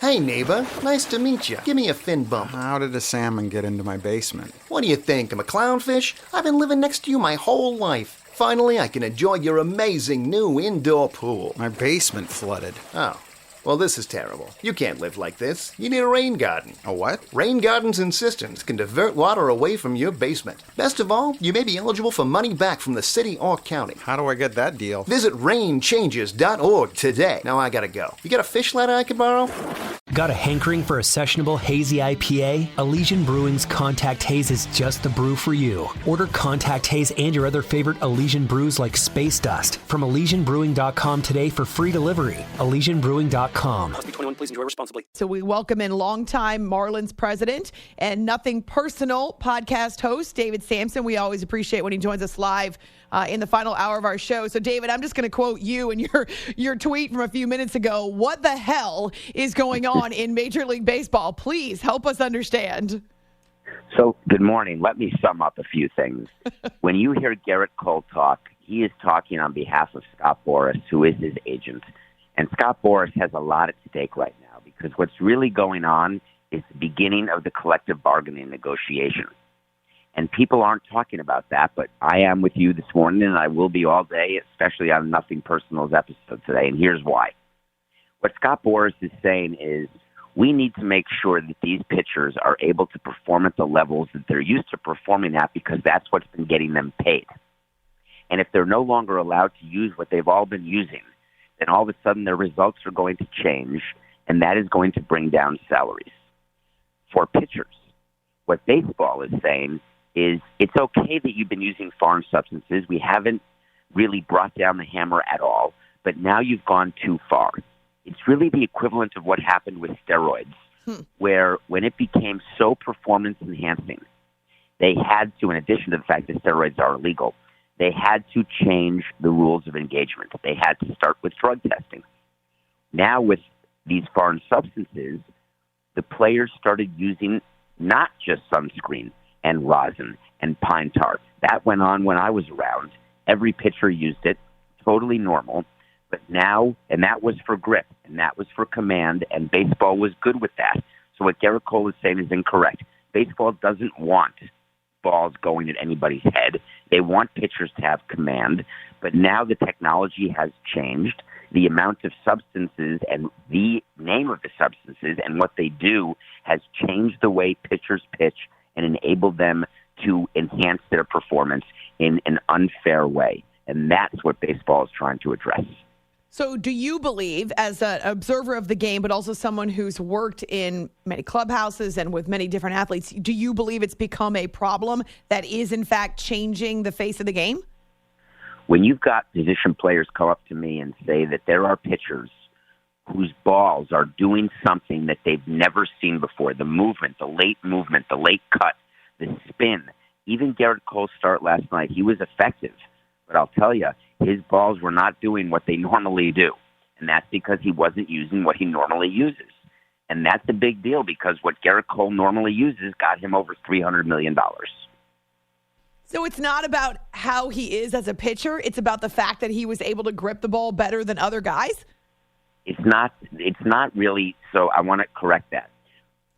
Hey, neighbor. Nice to meet you. Give me a fin bump. How did a salmon get into my basement? What do you think? I'm a clownfish? I've been living next to you my whole life. Finally, I can enjoy your amazing new indoor pool. My basement flooded. Oh. Well, this is terrible. You can't live like this. You need a rain garden. A what? Rain gardens and cisterns can divert water away from your basement. Best of all, you may be eligible for money back from the city or county. How do I get that deal? Visit rainchanges.org today. Now I gotta go. You got a fish ladder I can borrow? Got a hankering for a sessionable hazy IPA? Elysian Brewing's Contact Haze is just the brew for you. Order Contact Haze and your other favorite Elysian brews like Space Dust from ElysianBrewing.com today for free delivery. ElysianBrewing.com. Must be 21. Please enjoy responsibly. So we welcome in longtime Marlins president and Nothing Personal podcast host, David Sampson. We always appreciate when he joins us live in the final hour of our show. So, David, I'm just going to quote you and your tweet from a few minutes ago. What the hell is going on in Major League Baseball? Please help us understand. So, good morning. Let me sum up a few things. When you hear Garrett Cole talk, he is talking on behalf of Scott Boras, who is his agent. And Scott Boras has a lot at stake right now because what's really going on is the beginning of the collective bargaining negotiation. And people aren't talking about that, but I am with you this morning, and I will be all day, especially on Nothing Personal's episode today, and here's why. What Scott Boras is saying is we need to make sure that these pitchers are able to perform at the levels that they're used to performing at because that's what's been getting them paid. And if they're no longer allowed to use what they've all been using, then all of a sudden their results are going to change, and that is going to bring down salaries. For pitchers, what baseball is saying is it's okay that you've been using foreign substances. We haven't really brought down the hammer at all, but now you've gone too far. It's really the equivalent of what happened with steroids, where when it became so performance-enhancing, they had to, in addition to the fact that steroids are illegal, they had to change the rules of engagement. They had to start with drug testing. Now with these foreign substances, the players started using not just sunscreen and rosin and pine tar. That went on when I was around. Every pitcher used it, totally normal. But now, and that was for grip, and that was for command, and baseball was good with that. So what Garrett Cole is saying is incorrect. Baseball doesn't want balls going at anybody's head. They want pitchers to have command, but now the technology has changed. The amount of substances and the name of the substances and what they do has changed the way pitchers pitch and enabled them to enhance their performance in an unfair way. And that's what baseball is trying to address. So do you believe, as an observer of the game, but also someone who's worked in many clubhouses and with many different athletes, do you believe it's become a problem that is, in fact, changing the face of the game? When you've got position players come up to me and say that there are pitchers whose balls are doing something that they've never seen before, the movement, the late cut, the spin, even Garrett Cole's start last night, he was effective. But I'll tell you, his balls were not doing what they normally do. And that's because he wasn't using what he normally uses. And that's a big deal because what Garrett Cole normally uses got him over $300 million. So it's not about how he is as a pitcher. It's about the fact that he was able to grip the ball better than other guys? It's not really. So I want to correct that.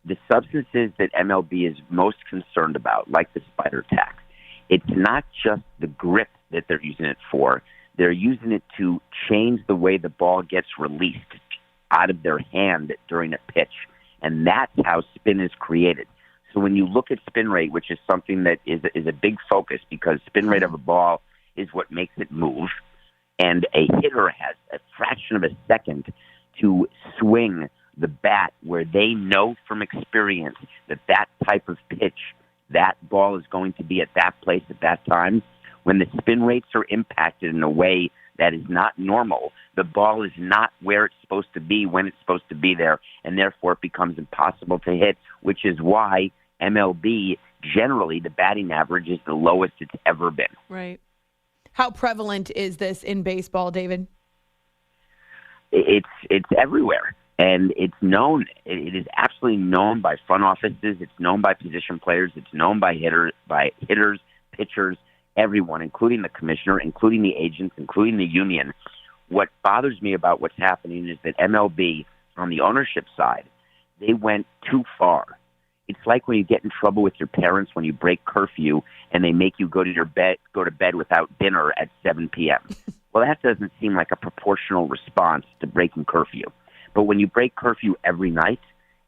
The substances that MLB is most concerned about, like the spider tack, it's not just the grip that they're using it for. They're using it to change the way the ball gets released out of their hand during a pitch. And that's how spin is created. So when you look at spin rate, which is something that is a big focus because spin rate of a ball is what makes it move, and a hitter has a fraction of a second to swing the bat where they know from experience that that type of pitch, that ball is going to be at that place at that time. When the spin rates are impacted in a way that is not normal, the ball is not where it's supposed to be when it's supposed to be there, and therefore it becomes impossible to hit, which is why MLB, generally, the batting average is the lowest it's ever been. Right. How prevalent is this in baseball, David? It's everywhere, and it's known. It is absolutely known by front offices. It's known by position players. It's known by hitters, pitchers, everyone, including the commissioner, including the agents, including the union. What bothers me about what's happening is that MLB, on the ownership side, they went too far. It's like when you get in trouble with your parents when you break curfew and they make you go to bed without dinner at 7 p.m. Well, that doesn't seem like a proportional response to breaking curfew. But when you break curfew every night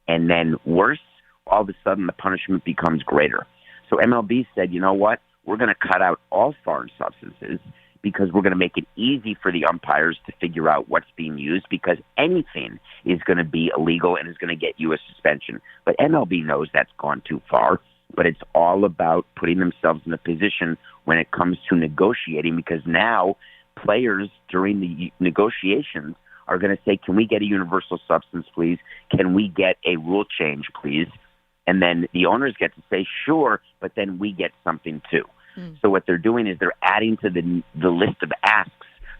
and then worse, all of a sudden the punishment becomes greater. So MLB said, you know what? We're going to cut out all foreign substances because we're going to make it easy for the umpires to figure out what's being used, because anything is going to be illegal and is going to get you a suspension. But MLB knows that's gone too far, but it's all about putting themselves in a position when it comes to negotiating, because now players during the negotiations are going to say, can we get a universal substance, please? Can we get a rule change, please? And then the owners get to say, sure, but then we get something too. So what they're doing is they're adding to the list of asks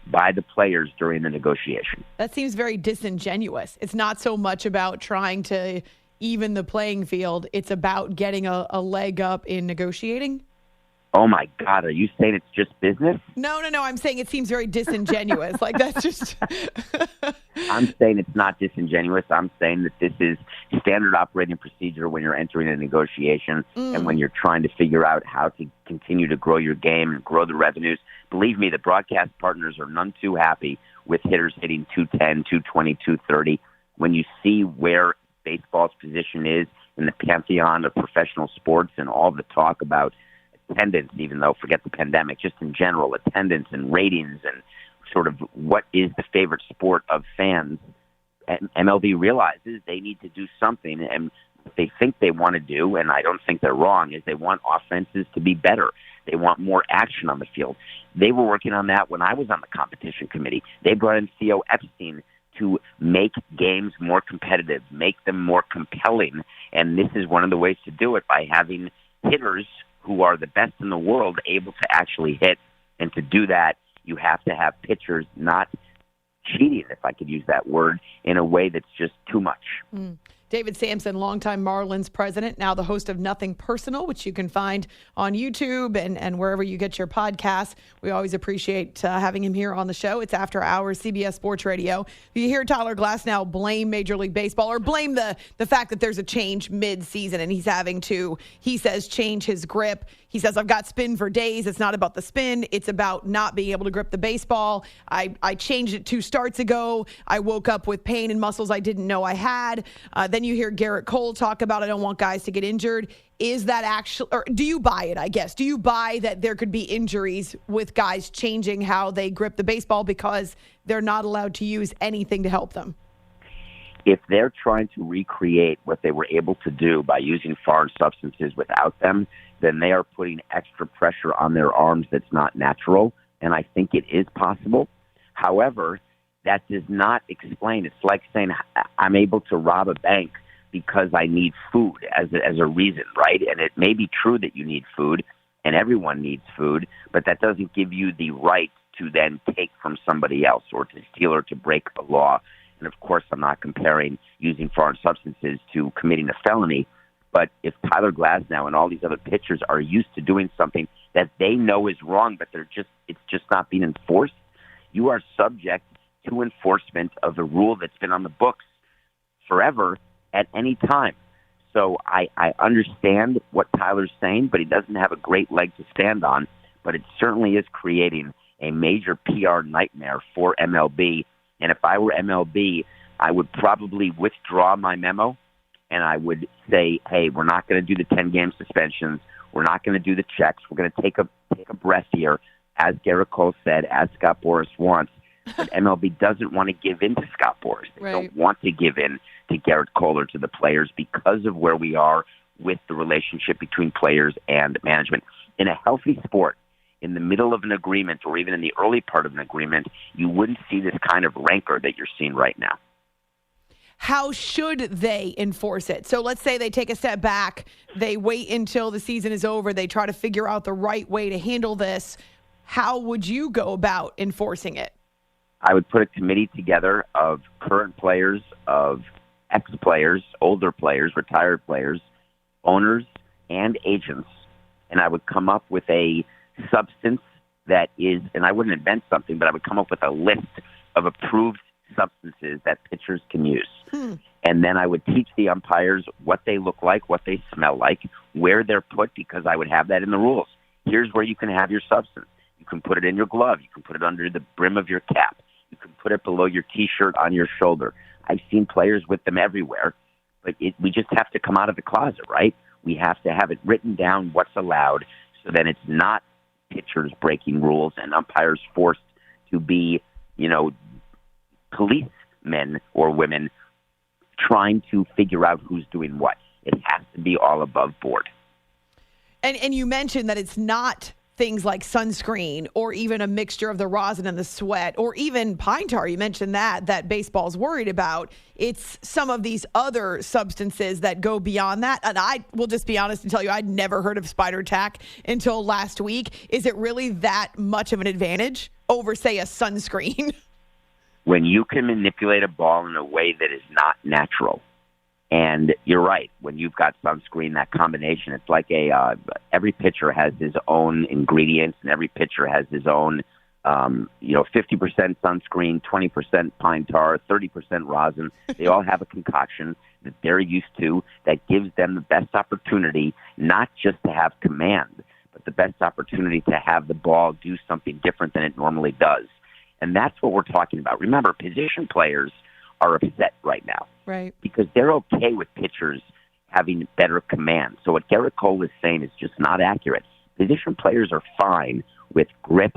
by the players during the negotiation. That seems very disingenuous. It's not so much about trying to even the playing field. It's about getting a leg up in negotiating. Oh, my God. Are you saying it's just business? No. I'm saying it seems very disingenuous. Like, that's just... I'm saying it's not disingenuous. I'm saying that this is standard operating procedure when you're entering a negotiation and when you're trying to figure out how to continue to grow your game and grow the revenues. Believe me, the broadcast partners are none too happy with hitters hitting 210, 220, 230. When you see where baseball's position is in the pantheon of professional sports and all the talk about attendance, even though forget the pandemic, just in general, attendance and ratings and sort of what is the favorite sport of fans, and MLB realizes they need to do something, and what they think they want to do, and I don't think they're wrong, is they want offenses to be better. They want more action on the field. They were working on that when I was on the competition committee. They brought in Theo Epstein to make games more competitive, make them more compelling, and this is one of the ways to do it, by having hitters who are the best in the world able to actually hit. And to do that, you have to have pitchers not cheating, if I could use that word, in a way that's just too much. David Sampson, longtime Marlins president, now the host of Nothing Personal, which you can find on YouTube and wherever you get your podcasts. We always appreciate having him here on the show. It's After Hours, CBS Sports Radio. You hear Tyler Glass now blame Major League Baseball, or blame the fact that there's a change mid-season and he's having to, he says, change his grip. He says, I've got spin for days. It's not about the spin. It's about not being able to grip the baseball. I changed it 2 starts ago. I woke up with pain in muscles I didn't know I had. Then you hear Garrett Cole talk about, I don't want guys to get injured. Is that actually, or do you buy it, I guess? Do you buy that there could be injuries with guys changing how they grip the baseball because they're not allowed to use anything to help them? If they're trying to recreate what they were able to do by using foreign substances without them, then they are putting extra pressure on their arms that's not natural, and I think it is possible. However, that does not explain. It's like saying I'm able to rob a bank because I need food as a reason, right? And it may be true that you need food, and everyone needs food, but that doesn't give you the right to then take from somebody else or to steal or to break the law. And, of course, I'm not comparing using foreign substances to committing a felony. But if Tyler Glasnow and all these other pitchers are used to doing something that they know is wrong, but it's just not being enforced, you are subject to enforcement of a rule that's been on the books forever at any time. So I understand what Tyler's saying, but he doesn't have a great leg to stand on. But it certainly is creating a major PR nightmare for MLB. And if I were MLB, I would probably withdraw my memo, and I would say, hey, we're not going to do the 10-game suspensions. We're not going to do the checks. We're going to take a breath here, as Garrett Cole said, as Scott Boras wants. But MLB doesn't want to give in to Scott Boras. They don't want to give in to Garrett Cole or to the players because of where we are with the relationship between players and management. In a healthy sport, in the middle of an agreement or even in the early part of an agreement, you wouldn't see this kind of rancor that you're seeing right now. How should they enforce it? So let's say they take a step back, they wait until the season is over, they try to figure out the right way to handle this. How would you go about enforcing it? I would put a committee together of current players, of ex-players, older players, retired players, owners, and agents, and I would come up with a substance that is, and I wouldn't invent something, but I would come up with a list of approved substances that pitchers can use. And then I would teach the umpires what they look like, what they smell like, where they're put, because I would have that in the rules. Here's where you can have your substance. You can put it in your glove. You can put it under the brim of your cap. You can put it below your T-shirt on your shoulder. I've seen players with them everywhere, but we just have to come out of the closet, right? We have to have it written down what's allowed, so that it's not pitchers breaking rules and umpires forced to be, policemen or women trying to figure out who's doing what. It has to be all above board. And you mentioned that it's not things like sunscreen or even a mixture of the rosin and the sweat or even pine tar. You mentioned that baseball's worried about. It's some of these other substances that go beyond that. And I will just be honest and tell you, I'd never heard of spider tack until last week. Is it really that much of an advantage over, say, a sunscreen? When you can manipulate a ball in a way that is not natural, and you're right, when you've got sunscreen, that combination, it's like every pitcher has his own ingredients, and every pitcher has his own, 50% sunscreen, 20% pine tar, 30% rosin. They all have a concoction that they're used to that gives them the best opportunity, not just to have command, but the best opportunity to have the ball do something different than it normally does. And that's what we're talking about. Remember, position players are upset right now. Right. Because they're okay with pitchers having better command. So what Garrett Cole is saying is just not accurate. Position players are fine with grip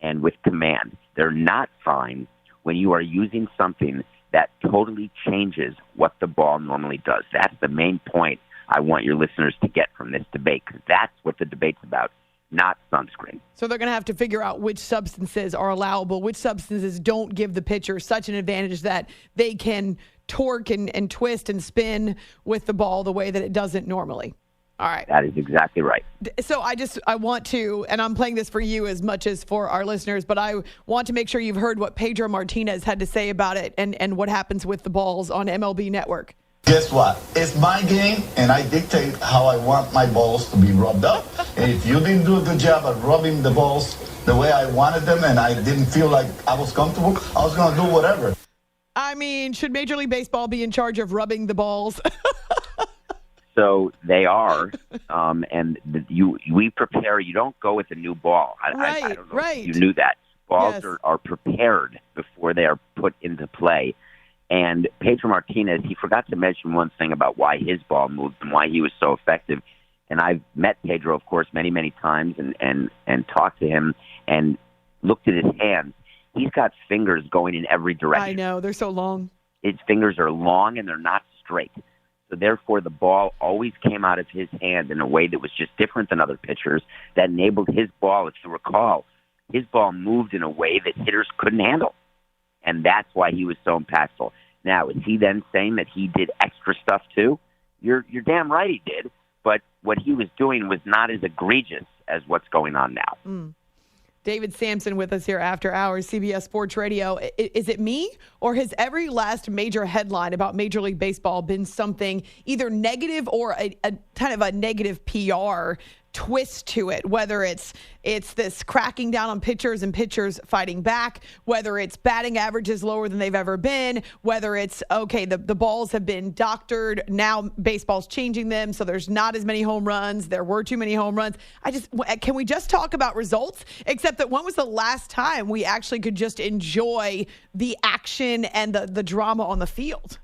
and with command. They're not fine when you are using something that totally changes what the ball normally does. That's the main point I want your listeners to get from this debate, because that's what the debate's about, not sunscreen. So they're going to have to figure out which substances are allowable, which substances don't give the pitcher such an advantage that they can torque and twist and spin with the ball the way that it doesn't normally. All right. That is exactly right. So I want to, and I'm playing this for you as much as for our listeners, but I want to make sure you've heard what Pedro Martinez had to say about it and what happens with the balls on MLB Network. Guess what? It's my game, and I dictate how I want my balls to be rubbed up. And if you didn't do a good job of rubbing the balls the way I wanted them, and I didn't feel like I was comfortable, I was going to do whatever. I mean, should Major League Baseball be in charge of rubbing the balls? So they are, and we prepare. You don't go with a new ball. I don't know if you knew that. Balls are prepared before they are put into play. And Pedro Martinez, he forgot to mention one thing about why his ball moved and why he was so effective. And I've met Pedro, of course, many, many times and talked to him and looked at his hands. He's got fingers going in every direction. I know. They're so long. His fingers are long and they're not straight. So therefore, the ball always came out of his hand in a way that was just different than other pitchers that enabled his ball, if you recall, his ball moved in a way that hitters couldn't handle. And that's why he was so impactful. Now, is he then saying that he did extra stuff too? You're damn right he did. But what he was doing was not as egregious as what's going on now. David Sampson with us here after hours, CBS Sports Radio. Is it me, or has every last major headline about Major League Baseball been something either negative or a kind of a negative PR twist to it, whether it's this cracking down on pitchers and pitchers fighting back, whether it's batting averages lower than they've ever been, whether it's, okay, the balls have been doctored, now baseball's changing them, so there's not as many home runs, there were too many home runs. Can we just talk about results? Except that when was the last time we actually could just enjoy the action and the drama on the field?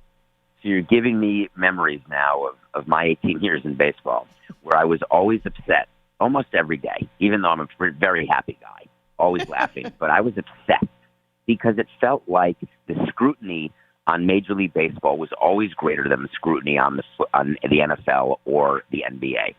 So you're giving me memories now of my 18 years in baseball, where I was always upset almost every day, even though I'm a very happy guy, always laughing. But I was upset because it felt like the scrutiny on Major League Baseball was always greater than the scrutiny on the NFL or the NBA.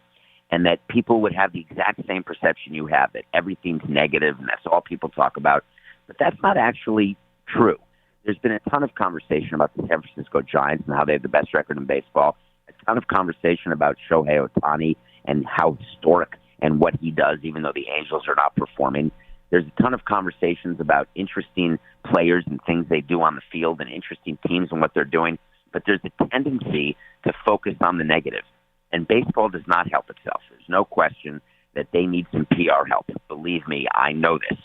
And that people would have the exact same perception you have, that everything's negative and that's all people talk about. But that's not actually true. There's been a ton of conversation about the San Francisco Giants and how they have the best record in baseball. A ton of conversation about Shohei Ohtani and how historic and what he does, even though the Angels are not performing. There's a ton of conversations about interesting players and things they do on the field and interesting teams and what they're doing. But there's a tendency to focus on the negative. And baseball does not help itself. There's no question that they need some PR help. Believe me, I know this.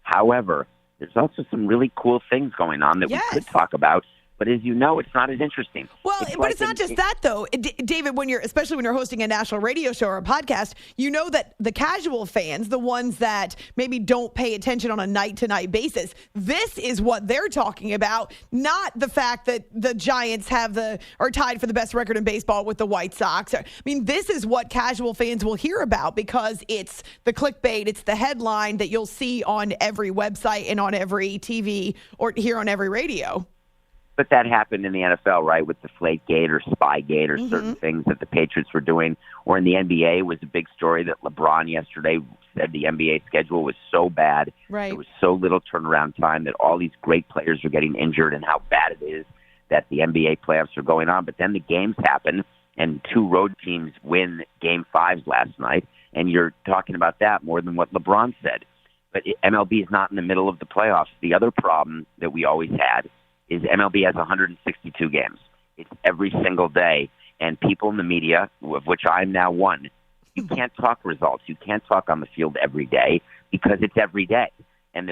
However, there's also some really cool things going on that we could talk about. But as you know, it's not as interesting. Well, but it's not just that, though. David, especially when you're hosting a national radio show or a podcast, you know that the casual fans, the ones that maybe don't pay attention on a night-to-night basis, this is what they're talking about, not the fact that the Giants are tied for the best record in baseball with the White Sox. I mean, this is what casual fans will hear about because it's the clickbait, it's the headline that you'll see on every website and on every TV or hear on every radio. But that happened in the NFL, right, with Deflategate or Spygate or certain things that the Patriots were doing. Or in the NBA, it was a big story that LeBron yesterday said the NBA schedule was so bad. Right. There was so little turnaround time that all these great players were getting injured and how bad it is that the NBA playoffs are going on. But then the games happen, and 2 road teams win Game 5s last night, and you're talking about that more than what LeBron said. But MLB is not in the middle of the playoffs. The other problem that we always had is MLB has 162 games. It's every single day. And people in the media, of which I'm now one, you can't talk results. You can't talk on the field every day because it's every day. And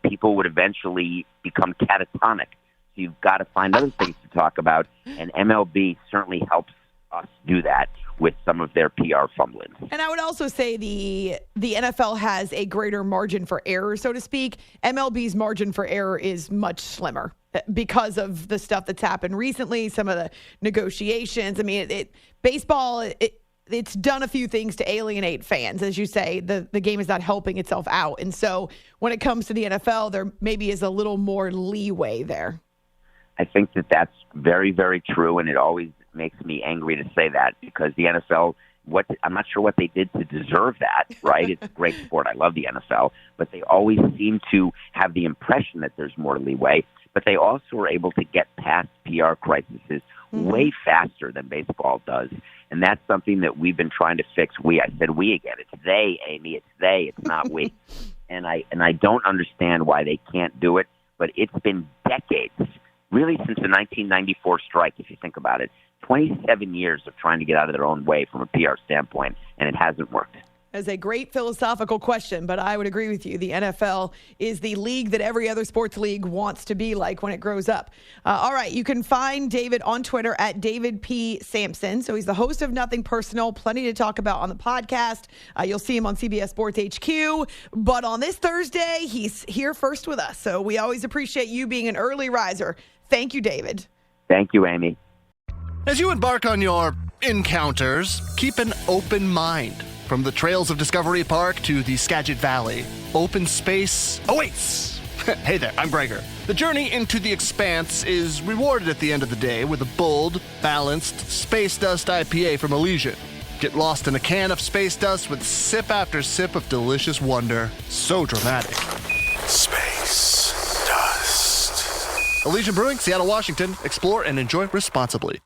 people would eventually become catatonic. So you've got to find other things to talk about. And MLB certainly helps us do that with some of their PR fumblings. And I would also say the NFL has a greater margin for error, so to speak. MLB's margin for error is much slimmer because of the stuff that's happened recently, some of the negotiations. I mean, baseball, it's done a few things to alienate fans. As you say, the game is not helping itself out. And so when it comes to the NFL, there maybe is a little more leeway there. I think that's very, very true, and it always makes me angry to say that because the NFL, I'm not sure what they did to deserve that, right? It's a great sport. I love the NFL, but they always seem to have the impression that there's more leeway, but they also are able to get past PR crises way faster than baseball does, and that's something that we've been trying to fix. I said we again. It's they, Amy. It's they. It's not we. And I don't understand why they can't do it, but it's been decades, really since the 1994 strike, if you think about it. 27 years of trying to get out of their own way from a PR standpoint, and it hasn't worked. That's a great philosophical question, but I would agree with you. The NFL is the league that every other sports league wants to be like when it grows up. All right, you can find David on Twitter at David P. Sampson. So he's the host of Nothing Personal, plenty to talk about on the podcast. You'll see him on CBS Sports HQ. But on this Thursday, he's here first with us. So we always appreciate you being an early riser. Thank you, David. Thank you, Amy. As you embark on your encounters, keep an open mind. From the trails of Discovery Park to the Skagit Valley, open space awaits. Hey there, I'm Gregor. The journey into the expanse is rewarded at the end of the day with a bold, balanced Space Dust IPA from Elysian. Get lost in a can of space dust with sip after sip of delicious wonder. So dramatic. Space Dust. Elysian Brewing, Seattle, Washington. Explore and enjoy responsibly.